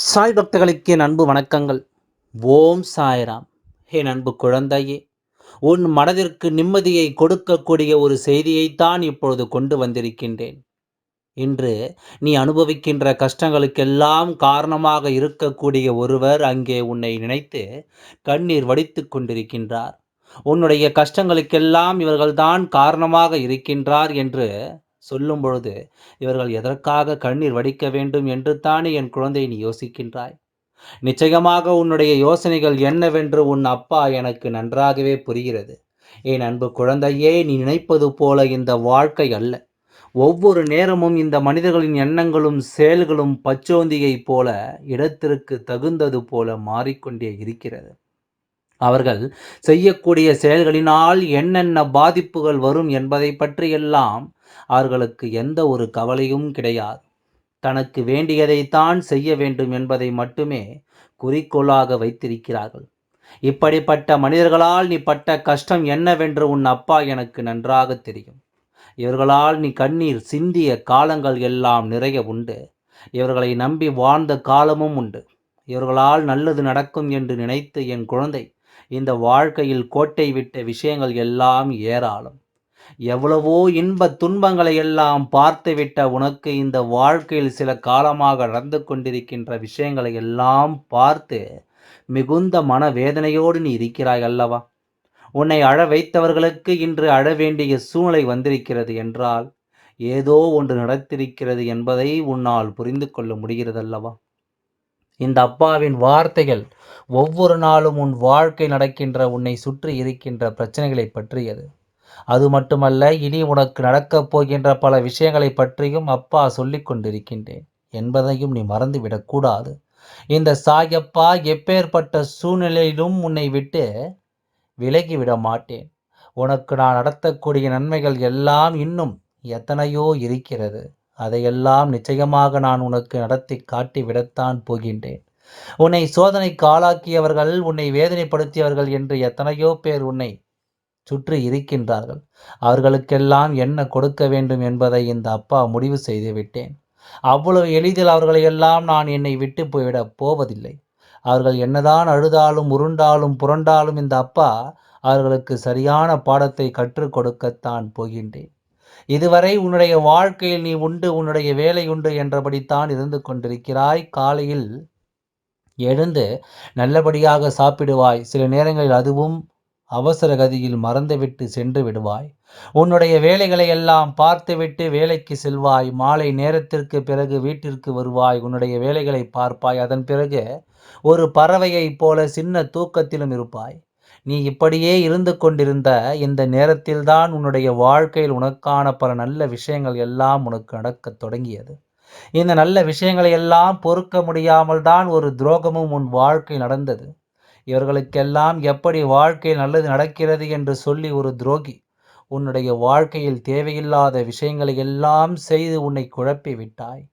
சாய் பக்தர்களுக்கு என் அன்பு வணக்கங்கள். ஓம் சாய்ராம். என் அன்பு குழந்தையே, உன் மனதிற்கு நிம்மதியை கொடுக்கக்கூடிய ஒரு செய்தியைத்தான் இப்பொழுது கொண்டு வந்திருக்கின்றேன். இன்று நீ அனுபவிக்கின்ற கஷ்டங்களுக்கெல்லாம் காரணமாக இருக்கக்கூடிய ஒருவர் அங்கே உன்னை நினைத்து கண்ணீர் வடித்துக் கொண்டிருக்கின்றார். உன்னுடைய கஷ்டங்களுக்கெல்லாம் இவர்கள்தான் காரணமாக இருக்கின்றார் என்று சொல்லும் பொழுது, இவர்கள் எதற்காக கண்ணீர் வடிக்க வேண்டும் என்று தானே என் குழந்தை நீ யோசிக்கின்றாய். நிச்சயமாக உன்னுடைய யோசனைகள் என்னவென்று உன் அப்பா எனக்கு நன்றாகவே புரிகிறது. என் அன்பு குழந்தையே, நீ நினைப்பது போல இந்த வாழ்க்கை அல்ல. ஒவ்வொரு நேரமும் இந்த மனிதர்களின் எண்ணங்களும் செயல்களும் பச்சோந்தியைப் போல இடத்திற்கு தகுந்தது போல மாறிக்கொண்டே இருக்கிறது. அவர்கள் செய்யக்கூடிய செயல்களினால் என்னென்ன பாதிப்புகள் வரும் என்பதை பற்றியெல்லாம் அவர்களுக்கு எந்த ஒரு கவலையும் கிடையாது. தனக்கு வேண்டியதைத்தான் செய்ய வேண்டும் என்பதை மட்டுமே குறிக்கோளாக வைத்திருக்கிறார்கள். இப்படிப்பட்ட மனிதர்களால் நீ பட்ட கஷ்டம் என்னவென்று உன் அப்பா எனக்கு நன்றாக தெரியும். இவர்களால் நீ கண்ணீர் சிந்திய காலங்கள் எல்லாம் நிறைய உண்டு. இவர்களை நம்பி வாழ்ந்த காலமும் உண்டு. இவர்களால் நல்லது நடக்கும் என்று நினைத்து என் குழந்தை இந்த வாழ்க்கையில் கோட்டை விட்ட விஷயங்கள் எல்லாம் ஏராளம். எவ்வளவோ இன்பத் துன்பங்களை எல்லாம் பார்த்துவிட்ட உனக்கு இந்த வாழ்க்கையில் சில காலமாக நடந்து கொண்டிருக்கின்ற விஷயங்களை எல்லாம் பார்த்து மிகுந்த மனவேதனையோடு நீ இருக்கிறாய் அல்லவா? உன்னை அழ வைத்தவர்களுக்கு இன்று அழ வேண்டிய சூழ்நிலை வந்திருக்கிறது என்றால் ஏதோ ஒன்று நடத்திருக்கிறது என்பதை உன்னால் புரிந்து கொள்ள முடிகிறதல்லவா? இந்த அப்பாவின் வார்த்தைகள் ஒவ்வொரு நாளும் உன் வாழ்க்கை நடக்கின்ற உன்னை சுற்றி இருக்கின்ற பிரச்சனைகளை பற்றியது. அது மட்டுமல்ல, இனி உனக்கு நடக்கப் போகின்ற பல விஷயங்களை பற்றியும் அப்பா சொல்லிக் கொண்டிருக்கின்றேன் என்பதையும் நீ மறந்துவிடக்கூடாது. இந்த சாயப்பா எப்பேற்பட்ட சூழ்நிலையிலும் உன்னை விட்டு விலகிவிட மாட்டேன். உனக்கு நான் நடத்தக்கூடிய நன்மைகள் எல்லாம் இன்னும் எத்தனையோ இருக்கிறது. அதையெல்லாம் நிச்சயமாக நான் உனக்கு நடத்தி காட்டிவிடத்தான் போகின்றேன். உன்னை சோதனைக்கு ஆளாக்கியவர்கள், உன்னை வேதனைப்படுத்தியவர்கள் என்று எத்தனையோ பேர் உன்னை சுற்றி இருக்கின்றார்கள். அவர்களுக்கெல்லாம் என்ன கொடுக்க வேண்டும் என்பதை இந்த அப்பா முடிவு செய்து விட்டேன். அவ்வளவு எளிதில் அவர்களையெல்லாம் நான் என்னை விட்டு போய்விடப் போவதில்லை. அவர்கள் என்னதான் அழுதாலும் உருண்டாலும் புரண்டாலும் இந்த அப்பா அவர்களுக்கு சரியான பாடத்தை கற்றுக் கொடுக்கத்தான் போகின்றேன். இதுவரை உன்னுடைய வாழ்க்கையில் நீ உண்டு, உன்னுடைய வேலை உண்டு என்றபடித்தான் இருந்து கொண்டிருக்கிறாய். காலையில் எழுந்து நல்லபடியாக சாப்பிடுவாய். சில நேரங்களில் அதுவும் அவசர கதியில் மறந்துவிட்டு சென்று விடுவாய். உன்னுடைய வேலைகளை எல்லாம் பார்த்துவிட்டு வேலைக்கு செல்வாய். மாலை நேரத்திற்கு பிறகு வீட்டிற்கு வருவாய். உன்னுடைய வேலைகளை பார்ப்பாய். அதன் பிறகு ஒரு பறவையைப் போல சின்ன தூக்கத்திலும் இருப்பாய். நீ இப்படியே இருந்து கொண்டிருந்த இந்த நேரத்தில்தான் உன்னுடைய வாழ்க்கையில் உனக்கான பல நல்ல விஷயங்கள் எல்லாம் உனக்கு நடக்கத் தொடங்கியது. இந்த நல்ல விஷயங்களை எல்லாம் பொறுக்க முடியாமல் தான் ஒரு துரோகமும் உன் வாழ்க்கை நடந்தது. இவர்களுக்கெல்லாம் எப்படி வாழ்க்கையில் நல்லது நடக்கிறது என்று சொல்லி ஒரு துரோகி உன்னுடைய வாழ்க்கையில் தேவையில்லாத விஷயங்களை எல்லாம் செய்து உன்னை குழப்பி விட்டாய்.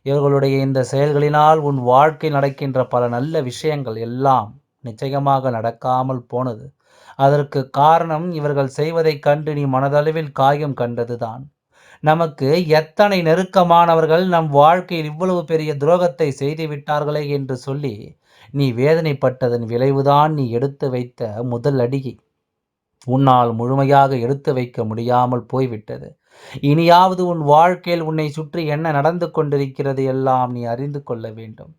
இவர்களுடைய இந்த செயல்களினால் உன் வாழ்க்கையில் நடக்கின்ற பல நல்ல விஷயங்கள் எல்லாம் நிச்சயமாக நடக்காமல் போனது. அதற்கு காரணம் இவர்கள் செய்வதைக் கண்டு நீ மனதளவில் காயம் கண்டதுதான். நமக்கு எத்தனை நெருக்கமானவர்கள் நம் வாழ்க்கையில் இவ்வளவு பெரிய துரோகத்தை செய்து விட்டார்களே என்று சொல்லி நீ வேதனைப்பட்டதன் விளைவுதான் நீ எடுத்து வைத்த முதல் அடியை உன்னால் முழுமையாக எடுத்து வைக்க முடியாமல் போய்விட்டது. இனியாவது உன் வாழ்க்கையில் உன்னை சுற்றி என்ன நடந்து கொண்டிருக்கிறது எல்லாம் நீ அறிந்து கொள்ள வேண்டும்.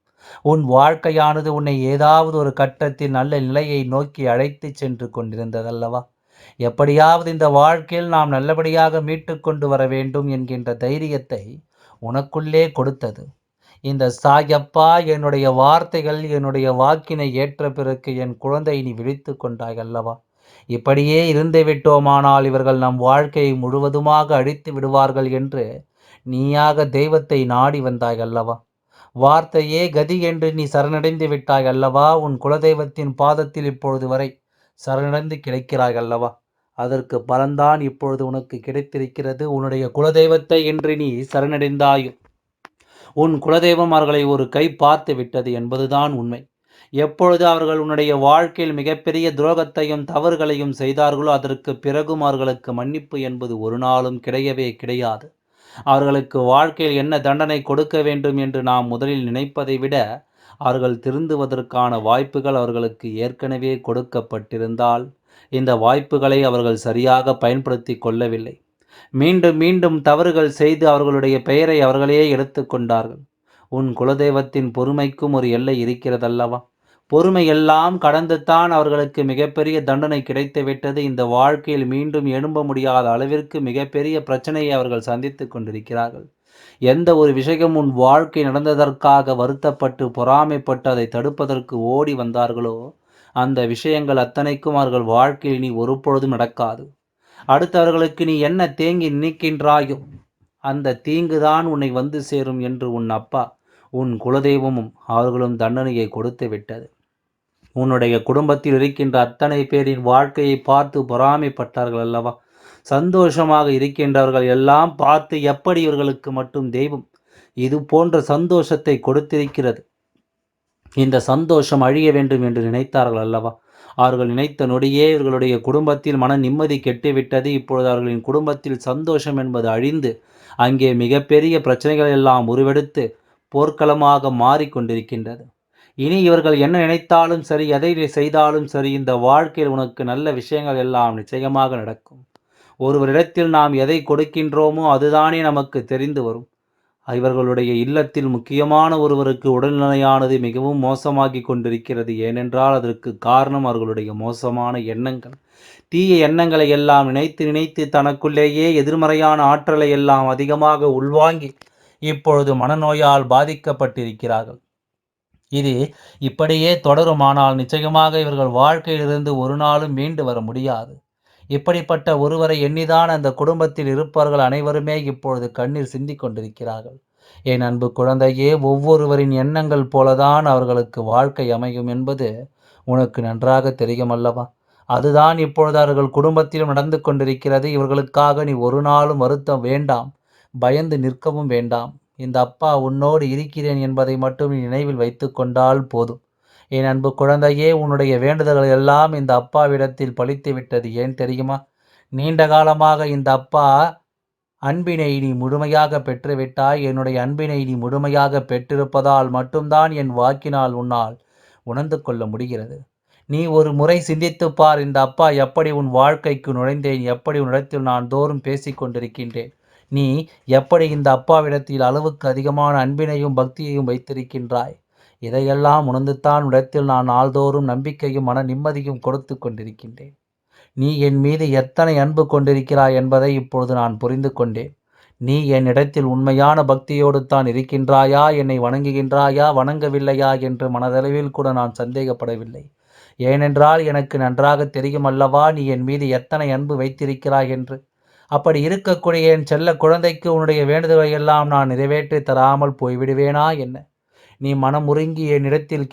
உன் வாழ்க்கையானது உன்னை ஏதாவது ஒரு கட்டத்தில் நல்ல நிலையை நோக்கி அழைத்து சென்று கொண்டிருந்ததல்லவா? எப்படியாவது இந்த வாழ்க்கையில் நாம் நல்லபடியாக மீட்டு கொண்டு வர வேண்டும் என்கின்ற தைரியத்தை உனக்குள்ளே கொடுத்தது இந்த சாயப்பா. என்னுடைய வார்த்தைகள், என்னுடைய வாக்கினை ஏற்ற பிறகு என் குழந்தை நீ விழித்து கொண்டாய் அல்லவா? இப்படியே இருந்து விட்டோமானால் இவர்கள் நம் வாழ்க்கையை முழுவதுமாக அழித்து விடுவார்கள் என்று நீயாக தெய்வத்தை நாடி வந்தாய் அல்லவா? வார்த்தையே கதி என்று நீ சரணடைந்து விட்டாய் அல்லவா? உன் குலதெய்வத்தின் பாதத்தில் இப்பொழுது வரை சரணடைந்து கிடைக்கிறாய் அல்லவா? அதற்கு பலன்தான் இப்பொழுது உனக்கு கிடைத்திருக்கிறது. உன்னுடைய குலதெய்வத்தை இன்று நீ சரணடைந்தாய். உன் குலதெய்வம் அவர்களை ஒரு கை பார்த்து விட்டது என்பதுதான் உண்மை. எப்பொழுது அவர்கள் உன்னுடைய வாழ்க்கையில் மிகப்பெரிய துரோகத்தையும் தவறுகளையும் செய்தார்களோ அதற்கு பிறகும் அவர்களுக்கு மன்னிப்பு என்பது ஒரு நாளும் கிடையவே கிடையாது. அவர்களுக்கு வாழ்க்கையில் என்ன தண்டனை கொடுக்க வேண்டும் என்று நாம் முதலில் நினைப்பதை விட, அவர்கள் திருந்துவதற்கான வாய்ப்புகள் அவர்களுக்கு ஏற்கனவே கொடுக்கப்பட்டிருந்தால், இந்த வாய்ப்புகளை அவர்கள் சரியாக பயன்படுத்திக் கொள்ளவில்லை. மீண்டும் மீண்டும் தவறுகள் செய்து அவர்களுடைய பெயரை அவர்களே எடுத்துக்கொண்டார்கள். உன் குலதெய்வத்தின் பொறுமைக்கும் ஒரு எல்லை இருக்கிறதல்லவா? பொறுமை எல்லாம் கடந்துத்தான் அவர்களுக்கு மிகப்பெரிய தண்டனை கிடைத்துவிட்டது. இந்த வாழ்க்கையில் மீண்டும் எழும்ப முடியாத அளவிற்கு மிகப்பெரிய பிரச்சனையை அவர்கள் சந்தித்துக் கொண்டிருக்கிறார்கள். எந்த ஒரு விஷயம் உன் வாழ்க்கை நடந்ததற்காக வருத்தப்பட்டு பொறாமைப்பட்டு அதை தடுப்பதற்கு ஓடி வந்தார்களோ, அந்த விஷயங்கள் அத்தனைக்கும் அவர்கள் வாழ்க்கையில் இனி ஒருபொழுதும் நடக்காது. அடுத்தவர்களுக்கு நீ என்ன தேங்கி நிற்கின்றாயோ, அந்த தீங்குதான் உன்னை வந்து சேரும் என்று உன் அப்பா, உன் குலதெய்வமும் அவர்களும் தண்டனையை கொடுத்து விட்டது. உன்னுடைய குடும்பத்தில் இருக்கின்ற அத்தனை பேரின் வாழ்க்கையை பார்த்து பொறாமைப்பட்டார்கள் அல்லவா? சந்தோஷமாக இருக்கின்றவர்கள் எல்லாம் பார்த்து எப்படி இவர்களுக்கு மட்டும் தெய்வம் இது போன்ற சந்தோஷத்தை கொடுத்திருக்கிறது, இந்த சந்தோஷம் அழிய வேண்டும் என்று நினைத்தார்கள் அல்லவா? அவர்கள் நினைத்த நொடியே இவர்களுடைய குடும்பத்தில் மன நிம்மதி கெட்டுவிட்டது. இப்பொழுது அவர்களின் குடும்பத்தில் சந்தோஷம் என்பது அழிந்து அங்கே மிகப்பெரிய பிரச்சனைகள் எல்லாம் உருவெடுத்து போர்க்களமாக மாறிக்கொண்டிருக்கின்றது. இனி இவர்கள் என்ன நினைத்தாலும் சரி, எதை செய்தாலும் சரி, இந்த வாழ்க்கையில் உனக்கு நல்ல விஷயங்கள் எல்லாம் நிச்சயமாக நடக்கும். ஒருவரிடத்தில் நாம் எதை கொடுக்கின்றோமோ அதுதானே நமக்கு தெரிந்து வரும். இவர்களுடைய இல்லத்தில் முக்கியமான ஒருவருக்கு உடல்நிலையானது மிகவும் மோசமாகி கொண்டிருக்கிறது. ஏனென்றால் அதற்கு காரணம் அவர்களுடைய மோசமான எண்ணங்கள். தீய எண்ணங்களை எல்லாம் நினைத்து நினைத்து தனக்குள்ளேயே எதிர்மறையான ஆற்றலை எல்லாம் அதிகமாக உள்வாங்கி இப்பொழுது மனநோயால் பாதிக்கப்பட்டிருக்கிறார்கள். இது இப்படியே தொடருமானால் நிச்சயமாக இவர்கள் வாழ்க்கையிலிருந்து ஒரு நாளும் மீண்டு வர முடியாது. இப்படிப்பட்ட ஒருவரை எண்ணிதான் அந்த குடும்பத்தில் இருப்பவர்கள் அனைவருமே இப்பொழுது கண்ணீர் சிந்திக் கொண்டிருக்கிறார்கள். என் அன்பு குழந்தையே, ஒவ்வொருவரின் எண்ணங்கள் போலதான் அவர்களுக்கு வாழ்க்கை அமையும் என்பது உனக்கு நன்றாக தெரியும் அல்லவா? அதுதான் இப்பொழுது அவர்கள் குடும்பத்திலும் நடந்து கொண்டிருக்கிறது. இவர்களுக்காக நீ ஒரு நாளும் வருத்தம் வேண்டாம், பயந்து நிற்கவும் வேண்டாம். இந்த அப்பா உன்னோடு இருக்கிறேன் என்பதை மட்டும் நீ நினைவில் வைத்து கொண்டால் போதும். என் அன்பு குழந்தையே, உன்னுடைய வேண்டுதல்கள் எல்லாம் இந்த அப்பாவிடத்தில் பலித்து விட்டது. ஏன் தெரியுமா? நீண்ட காலமாக இந்த அப்பா அன்பினை நீ முழுமையாக பெற்றுவிட்டாய். என்னுடைய அன்பினை நீ முழுமையாக பெற்றிருப்பதால் மட்டும்தான் என் வாக்கினால் உன்னால் உணர்ந்து கொள்ள முடிகிறது. நீ ஒரு முறை சிந்தித்துப் பார், இந்த அப்பா எப்படி உன் வாழ்க்கைக்கு நுழைந்தேன், எப்படி உன்னிடத்தில் நான் தோறும் பேசிக் கொண்டிருக்கின்றேன். நீ எப்படி இந்த அப்பாவிடத்தில் அளவுக்கு அதிகமான அன்பினையும் பக்தியையும் வைத்திருக்கின்றாய். இதையெல்லாம் உணர்ந்துத்தான் இடத்தில் நான் நாள்தோறும் நம்பிக்கையும் மன நிம்மதியும் கொடுத்து கொண்டிருக்கின்றேன். நீ என் மீது எத்தனை அன்பு கொண்டிருக்கிறாய் என்பதை இப்பொழுது நான் புரிந்து கொண்டேன். நீ என்னிடத்தில் உண்மையான பக்தியோடு தான் இருக்கின்றாயா, என்னை வணங்குகின்றாயா, வணங்கவில்லையா என்று மனதளவில் கூட நான் சந்தேகப்படவில்லை. ஏனென்றால் எனக்கு நன்றாக தெரியும் அல்லவா நீ என் மீது எத்தனை அன்பு வைத்திருக்கிறாய் என்று. அப்படி இருக்கக்கூடிய என் செல்ல குழந்தைக்கு உன்னுடைய வேண்டுதலை எல்லாம் நான் நிறைவேற்றி தராமல் போய்விடுவேனா என்ன? நீ மனமுருங்கி என்னிடத்தில்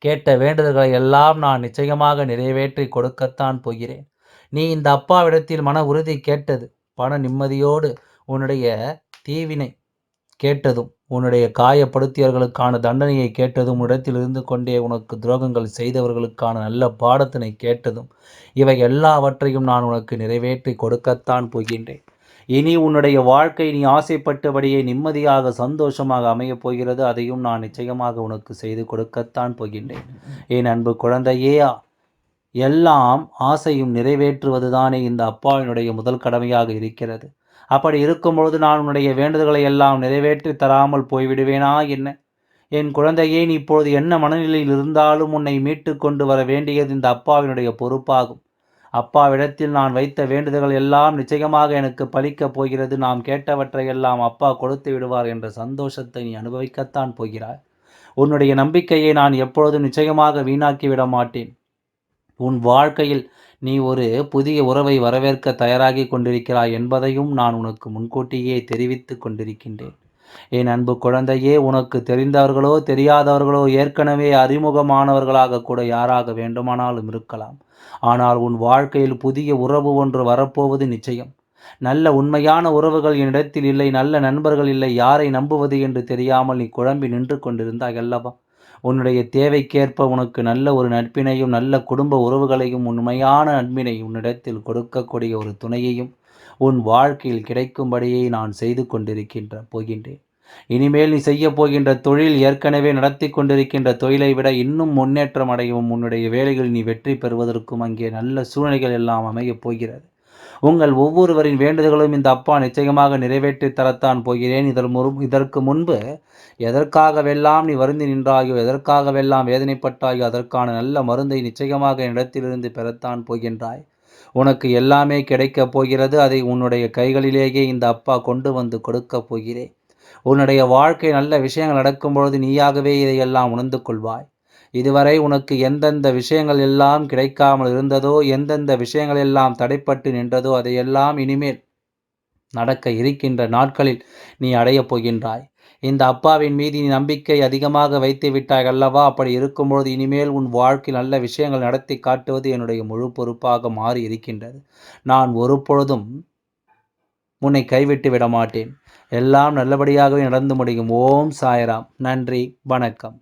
கேட்ட வேண்டுதல்களை எல்லாம் நான் நிச்சயமாக நிறைவேற்றி கொடுக்கத்தான் போகிறேன். நீ இந்த அப்பாவிடத்தில் மன உறுதி கேட்டது, பண நிம்மதியோடு உன்னுடைய தீவினை கேட்டதும், உன்னுடைய காயப்படுத்தியவர்களுக்கான தண்டனையை கேட்டதும், இடத்தில் இருந்து கொண்டே உனக்கு துரோகங்கள் செய்தவர்களுக்கான நல்ல பாடத்தினை கேட்டதும், இவை எல்லாவற்றையும் நான் உனக்கு நிறைவேற்றி கொடுக்கத்தான் போகின்றேன். இனி உன்னுடைய வாழ்க்கை நீ ஆசைப்பட்டபடியே நிம்மதியாக சந்தோஷமாக அமையப் போகிறது. அதையும் நான் நிச்சயமாக உனக்கு செய்து கொடுக்கத்தான் போகின்றேன். என் அன்பு குழந்தையே, எல்லாம் ஆசையும் நிறைவேற்றுவதுதானே இந்த அப்பாவினுடைய முதல் கடமையாக இருக்கிறது. அப்படி இருக்கும்பொழுது நான் உன்னுடைய வேண்டுதல்களை எல்லாம் நிறைவேற்றி தராமல் போய்விடுவேனா என்ன? என் குழந்தையே, நீ இப்பொழுது என்ன மனநிலையில் இருந்தாலும் உன்னை மீட்டு கொண்டு வர வேண்டியது இந்த அப்பாவினுடைய பொறுப்பாகும். அப்பாவிடத்தில் நான் வைத்த வேண்டுதல்கள் எல்லாம் நிச்சயமாக எனக்கு பலிக்கப் போகிறது. நாம் கேட்டவற்றையெல்லாம் அப்பா கொடுத்து விடுவார் என்ற சந்தோஷத்தை நீ அனுபவிக்கத்தான் போகிறாய். உன்னுடைய நம்பிக்கையை நான் எப்பொழுதும் நிச்சயமாக வீணாக்கிவிட மாட்டேன். உன் வாழ்க்கையில் நீ ஒரு புதிய உறவை வரவேற்க தயாராகி கொண்டிருக்கிறாய் என்பதையும் நான் உனக்கு முன்கூட்டியே தெரிவித்து கொண்டிருக்கின்றேன். என் அன்பு குழந்தையே, உனக்கு தெரிந்தவர்களோ தெரியாதவர்களோ ஏற்கனவே அறிமுகமானவர்களாக கூட யாராக வேண்டுமானாலும் இருக்கலாம். ஆனால் உன் வாழ்க்கையில் புதிய உறவு ஒன்று வரப்போவது நிச்சயம். நல்ல உண்மையான உறவுகள் என்னிடத்தில் இல்லை, நல்ல நண்பர்கள் இல்லை, யாரை நம்புவது என்று தெரியாமல் நீ குழம்பி நின்று கொண்டிருந்தாய் அல்லவா? உன்னுடைய தேவைக்கேற்ப உனக்கு நல்ல ஒரு நட்பினையும் நல்ல குடும்ப உறவுகளையும் உண்மையான அன்பினை உன்னிடத்தில் கொடுக்கக்கூடிய ஒரு துணையையும் உன் வாழ்க்கையில் கிடைக்கும்படியே நான் செய்து போகின்றேன். இனிமேல் நீ செய்யப் போகின்ற தொழில் ஏற்கனவே நடத்தி கொண்டிருக்கின்ற தொழிலை விட இன்னும் முன்னேற்றம் அடையவும், உன்னுடைய வேலைகளில் நீ வெற்றி பெறுவதற்கும் அங்கே நல்ல சூழ்நிலைகள் எல்லாம் அமையப் போகிறது. உங்கள் ஒவ்வொருவரின் வேண்டுதல்களும் இந்த அப்பா நிச்சயமாக நிறைவேற்றி தரத்தான் போகிறேன். இதற்கு முன்பு எதற்காகவெல்லாம் நீ வருந்தி நின்றாயோ, எதற்காகவெல்லாம் வேதனைப்பட்டாயோ, அதற்கான நல்ல மருந்தை நிச்சயமாக என்னிடத்திலிருந்து பெறத்தான் போகின்றாய். உனக்கு எல்லாமே கிடைக்கப் போகிறது. அதை உன்னுடைய கைகளிலேயே இந்த அப்பா கொண்டு வந்து கொடுக்கப் போகிறேன். உன்னுடைய வாழ்க்கை நல்ல விஷயங்கள் நடக்கும் பொழுது நீயாகவே இதையெல்லாம் உணர்ந்து கொள்வாய். இதுவரை உனக்கு எந்தெந்த விஷயங்கள் எல்லாம் கிடைக்காமல் இருந்ததோ, எந்தெந்த விஷயங்கள் எல்லாம் தடைப்பட்டு நின்றதோ, அதையெல்லாம் இனிமேல் நடக்க இருக்கின்ற நாட்களில் நீ அடையப் போகின்றாய். இந்த அப்பாவின் மீது நீ நம்பிக்கை அதிகமாக வைத்து விட்டாய் அல்லவா? அப்படி இருக்கும்பொழுது இனிமேல் உன் வாழ்க்கையில் நல்ல விஷயங்கள் நடத்தி காட்டுவது என்னுடைய முழு பொறுப்பாக மாறி இருக்கின்றது. நான் ஒரு பொழுதும் உன்னை கைவிட்டு விட மாட்டேன். எல்லாம் நல்லபடியாகவே நடந்து முடியும். ஓம் சாய்ராம். நன்றி, வணக்கம்.